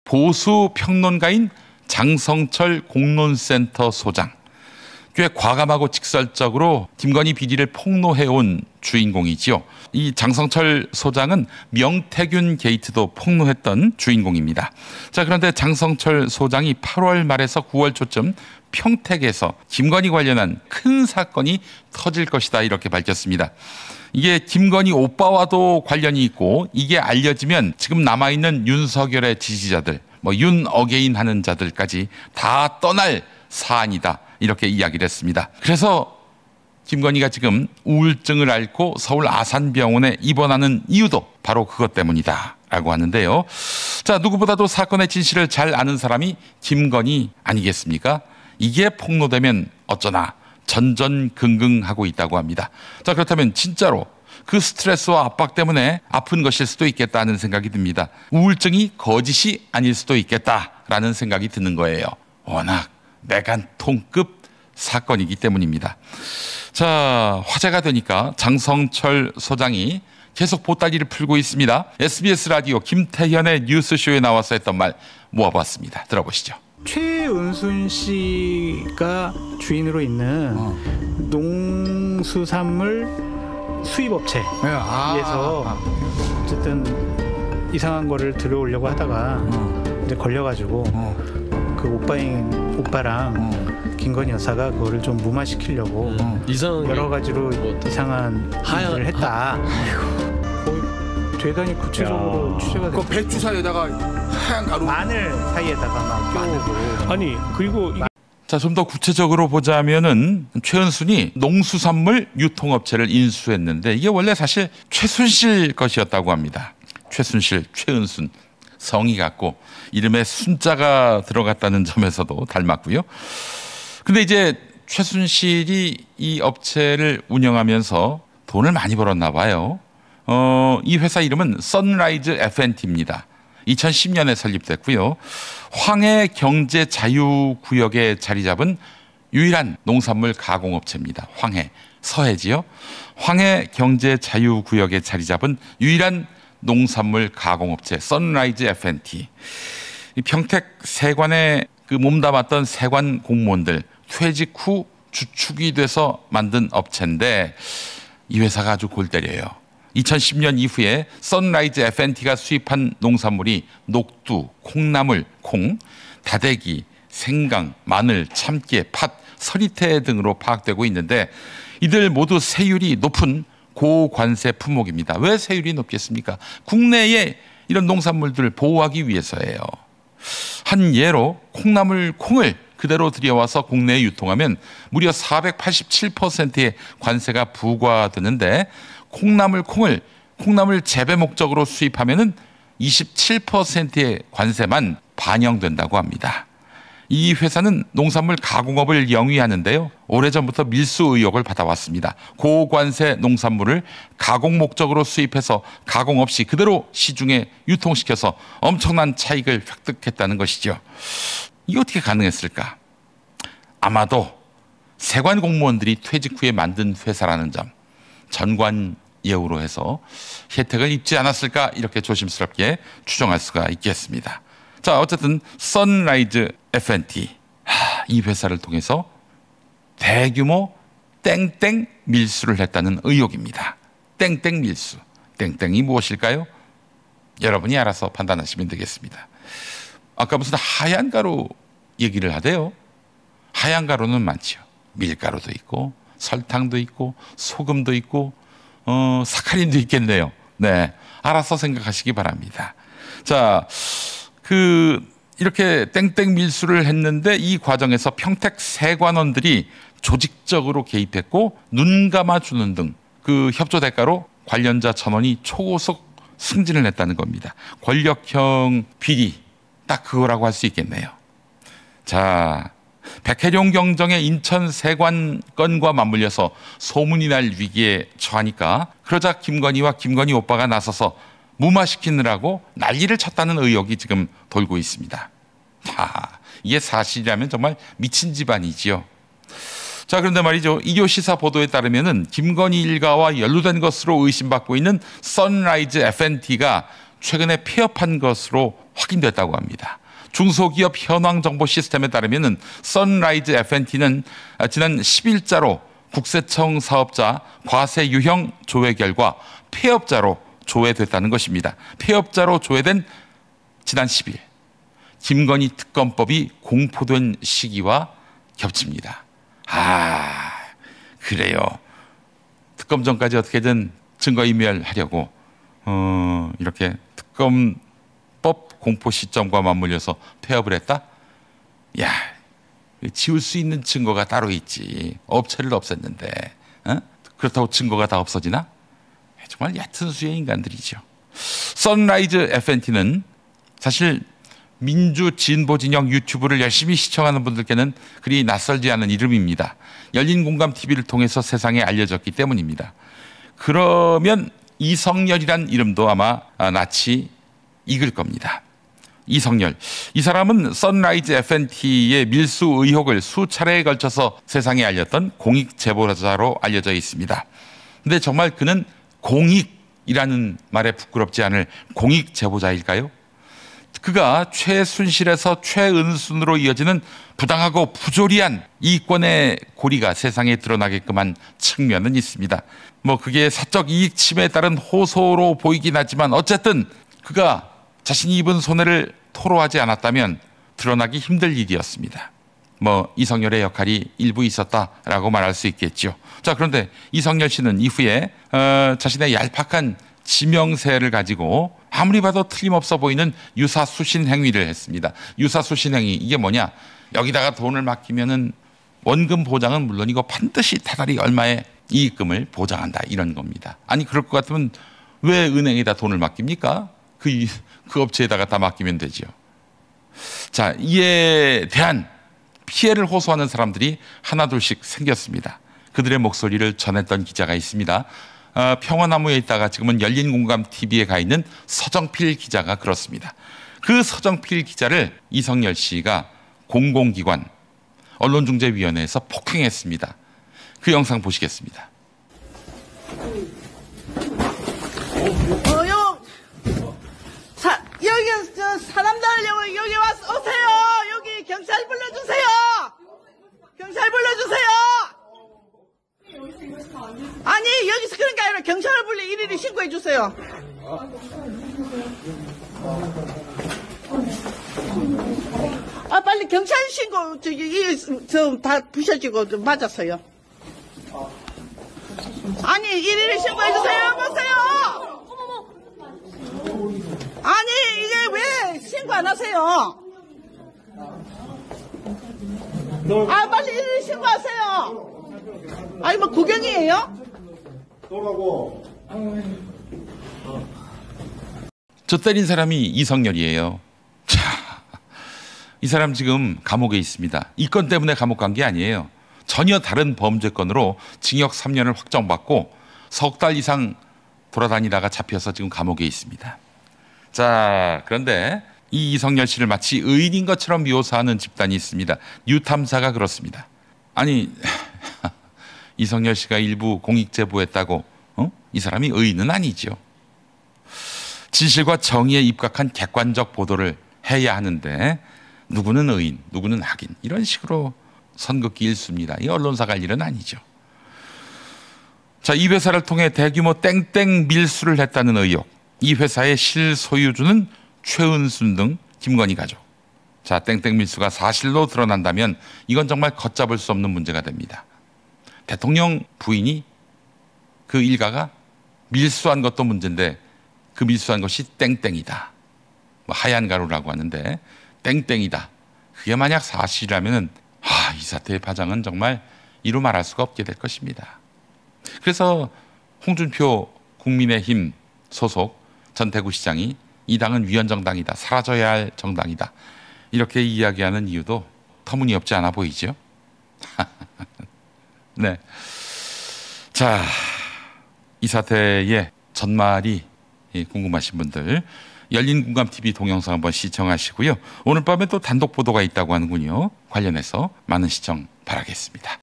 보수 평론가인 장성철 공론센터 소장. 꽤 과감하고 직설적으로 김건희 비리를 폭로해온 주인공이지요. 이 장성철 소장은 명태균 게이트도 폭로했던 주인공입니다. 자, 그런데 장성철 소장이 8월 말에서 9월 초쯤 평택에서 김건희 관련한 큰 사건이 터질 것이다 이렇게 밝혔습니다. 이게 김건희 오빠와도 관련이 있고 이게 알려지면 지금 남아있는 윤석열의 지지자들, 윤 어게인 하는 자들까지 다 떠날 사안이다. 이렇게 이야기를 했습니다. 그래서 김건희가 지금 우울증을 앓고 서울 아산병원에 입원하는 이유도 바로 그것 때문이다 라고 하는데요. 자, 누구보다도 사건의 진실을 잘 아는 사람이 김건희 아니겠습니까? 이게 폭로되면 어쩌나 전전긍긍하고 있다고 합니다. 자, 그렇다면 진짜로 그 스트레스와 압박 때문에 아픈 것일 수도 있겠다는 생각이 듭니다. 우울증이 거짓이 아닐 수도 있겠다라는 생각이 드는 거예요. 워낙 메간통급 사건이기 때문입니다. 자, 화제가 되니까 장성철 소장이 계속 보따리를 풀고 있습니다. SBS 라디오 김태현의 뉴스쇼에 나와서 했던 말 모아봤습니다. 들어보시죠. 최은순 씨가 주인으로 있는 농수산물 수입업체에서 어쨌든 이상한 거를 들어오려고 하다가 이제 걸려가지고 그 오빠랑 김건희 여사가 그거를 좀 무마시키려고 여러 가지로 이상한 일을 했다. 거의 대단히 구체적으로 취재가 됐죠. 그 배추 사이에다가 하얀 가루, 마늘 사이에다가 막 끼우고. 아니 그리고 자, 좀 더 구체적으로 보자면은 최은순이 농수산물 유통업체를 인수했는데 이게 원래 사실 최순실 것이었다고 합니다. 최순실, 최은순 성이 같고 이름에 순자가 들어갔다는 점에서도 닮았고요. 근데 이제 최순실이 이 업체를 운영하면서 돈을 많이 벌었나 봐요. 이 회사 이름은 선라이즈 F&T입니다. 2010년에 설립됐고요. 황해 경제 자유구역에 자리 잡은 유일한 농산물 가공업체입니다. 황해, 서해지요. 황해 경제 자유구역에 자리 잡은 유일한 농산물 가공업체 선라이즈 F&T. 평택 세관에 그 몸담았던 세관 공무원들 퇴직 후 주축이 돼서 만든 업체인데 이 회사가 아주 골 때려요. 2010년 이후에 선라이즈 F&T가 수입한 농산물이 녹두, 콩나물, 콩, 다대기, 생강, 마늘, 참깨, 팥, 서리태 등으로 파악되고 있는데 이들 모두 세율이 높은 고관세 품목입니다. 왜 세율이 높겠습니까? 국내에 이런 농산물들을 보호하기 위해서예요. 한 예로 콩나물 콩을 그대로 들여와서 국내에 유통하면 무려 487%의 관세가 부과되는데 콩나물 콩을 콩나물 재배 목적으로 수입하면은 27%의 관세만 반영된다고 합니다. 이 회사는 농산물 가공업을 영위하는데요. 오래전부터 밀수 의혹을 받아왔습니다. 고관세 농산물을 가공 목적으로 수입해서 가공 없이 그대로 시중에 유통시켜서 엄청난 차익을 획득했다는 것이죠. 이게 어떻게 가능했을까? 아마도 세관 공무원들이 퇴직 후에 만든 회사라는 점, 전관 예우로 해서 혜택을 입지 않았을까 이렇게 조심스럽게 추정할 수가 있겠습니다. 자, 어쨌든 선라이즈 F&T 이 회사를 통해서 대규모 땡땡 밀수를 했다는 의혹입니다. 땡땡 밀수, 땡땡이 무엇일까요? 여러분이 알아서 판단하시면 되겠습니다. 아까 무슨 하얀 가루 얘기를 하대요. 하얀 가루는 많죠. 밀가루도 있고 설탕도 있고 소금도 있고 사카린도 있겠네요. 네, 알아서 생각하시기 바랍니다. 자, 이렇게 땡땡 밀수를 했는데 이 과정에서 평택 세관원들이 조직적으로 개입했고 눈 감아주는 등 그 협조 대가로 관련자 전원이 초고속 승진을 했다는 겁니다. 권력형 비리 딱 그거라고 할 수 있겠네요. 자, 백혜룡 경정의 인천 세관 건과 맞물려서 소문이 날 위기에 처하니까 그러자 김건희와 김건희 오빠가 나서서 무마시키느라고 난리를 쳤다는 의혹이 지금 돌고 있습니다. 이게 사실이라면 정말 미친 집안이지요. 자, 그런데 말이죠. 이교시사 보도에 따르면은 김건희 일가와 연루된 것으로 의심받고 있는 선라이즈 F&T가 최근에 폐업한 것으로 확인됐다고 합니다. 중소기업 현황 정보 시스템에 따르면 선라이즈 F&T는 지난 10일자로 국세청 사업자 과세 유형 조회 결과 폐업자로 조회됐다는 것입니다. 폐업자로 조회된 지난 10일 김건희 특검법이 공포된 시기와 겹칩니다. 아, 그래요. 특검 전까지 어떻게든 증거인멸하려고 이렇게 특검법 공포 시점과 맞물려서 폐업을 했다? 야, 지울 수 있는 증거가 따로 있지. 업체를 없앴는데 그렇다고 증거가 다 없어지나? 정말 얕은 수의 인간들이죠. 선라이즈 F&T는 사실 민주 진보 진영 유튜브를 열심히 시청하는 분들께는 그리 낯설지 않은 이름입니다. 열린 공감 TV를 통해서 세상에 알려졌기 때문입니다. 그러면 이성열이란 이름도 아마 낯이 익을 겁니다. 이성열. 이 사람은 선라이즈 F&T의 밀수 의혹을 수차례에 걸쳐서 세상에 알렸던 공익 제보자로 알려져 있습니다. 근데 정말 그는 공익이라는 말에 부끄럽지 않을 공익 제보자일까요? 그가 최순실에서 최은순으로 이어지는 부당하고 부조리한 이권의 고리가 세상에 드러나게끔 한 측면은 있습니다. 그게 사적 이익 침해에 따른 호소로 보이긴 하지만 어쨌든 그가 자신이 입은 손해를 토로하지 않았다면 드러나기 힘들 일이었습니다. 이성열의 역할이 일부 있었다라고 말할 수 있겠죠. 자, 그런데 이성열 씨는 이후에 자신의 얄팍한 지명세를 가지고 아무리 봐도 틀림없어 보이는 유사수신 행위를 했습니다. 유사수신 행위, 이게 뭐냐? 여기다가 돈을 맡기면은 원금 보장은 물론이고 반드시 다달이 얼마의 이익금을 보장한다, 이런 겁니다. 아니, 그럴 것 같으면 왜 은행에다 돈을 맡깁니까? 그 업체에다가 다 맡기면 되죠. 자, 이에 대한 피해를 호소하는 사람들이 하나둘씩 생겼습니다. 그들의 목소리를 전했던 기자가 있습니다. 평화나무에 있다가 지금은 열린공감TV에 가 있는 서정필 기자가 그렇습니다. 그 서정필 기자를 이성열 씨가 공공기관 언론중재위원회에서 폭행했습니다. 그 영상 보시겠습니다. 여기 사람들 여기 와서 오세요. 여기 경찰 불러주세요. 경찰 불러주세요. 아니, 여기서 그런 게 아니라 경찰을 불러 일일이 신고해 주세요. 빨리 경찰 신고, 다 부셔지고 맞았어요. 아니, 일일이 신고해 주세요. 보세요. 아니, 이게 왜 신고 안 하세요? 빨리 일일이 신고하세요. 아니, 구경이에요? 저 때린 사람이 이성열이에요. 자, 이 사람 지금 감옥에 있습니다. 이 건 때문에 감옥 간 게 아니에요. 전혀 다른 범죄건으로 징역 3년을 확정받고 석 달 이상 돌아다니다가 잡혀서 지금 감옥에 있습니다. 자, 그런데 이 이성열 씨를 마치 의인인 것처럼 묘사하는 집단이 있습니다. 뉴탐사가 그렇습니다. 아니, 이성열 씨가 일부 공익 제보했다고 이 사람이 의인은 아니죠. 진실과 정의에 입각한 객관적 보도를 해야 하는데 누구는 의인, 누구는 악인, 이런 식으로 선긋기 일수입니다. 이 언론사가 할 일은 아니죠. 자, 이 회사를 통해 대규모 땡땡 밀수를 했다는 의혹. 이 회사의 실소유주는 최은순 등 김건희 가족. 자, 땡땡 밀수가 사실로 드러난다면 이건 정말 걷잡을 수 없는 문제가 됩니다. 대통령 부인이 그 일가가 밀수한 것도 문제인데 그 밀수한 것이 땡땡이다. 하얀 가루라고 하는데 땡땡이다. 그게 만약 사실이라면 이 사태의 파장은 정말 이루 말할 수가 없게 될 것입니다. 그래서 홍준표 국민의힘 소속 전 대구시장이 이 당은 위헌정당이다. 사라져야 할 정당이다. 이렇게 이야기하는 이유도 터무니없지 않아 보이죠? 네. 자, 이 사태의 전말이 궁금하신 분들 열린공감TV 동영상 한번 시청하시고요. 오늘 밤에 또 단독 보도가 있다고 하는군요. 관련해서 많은 시청 바라겠습니다.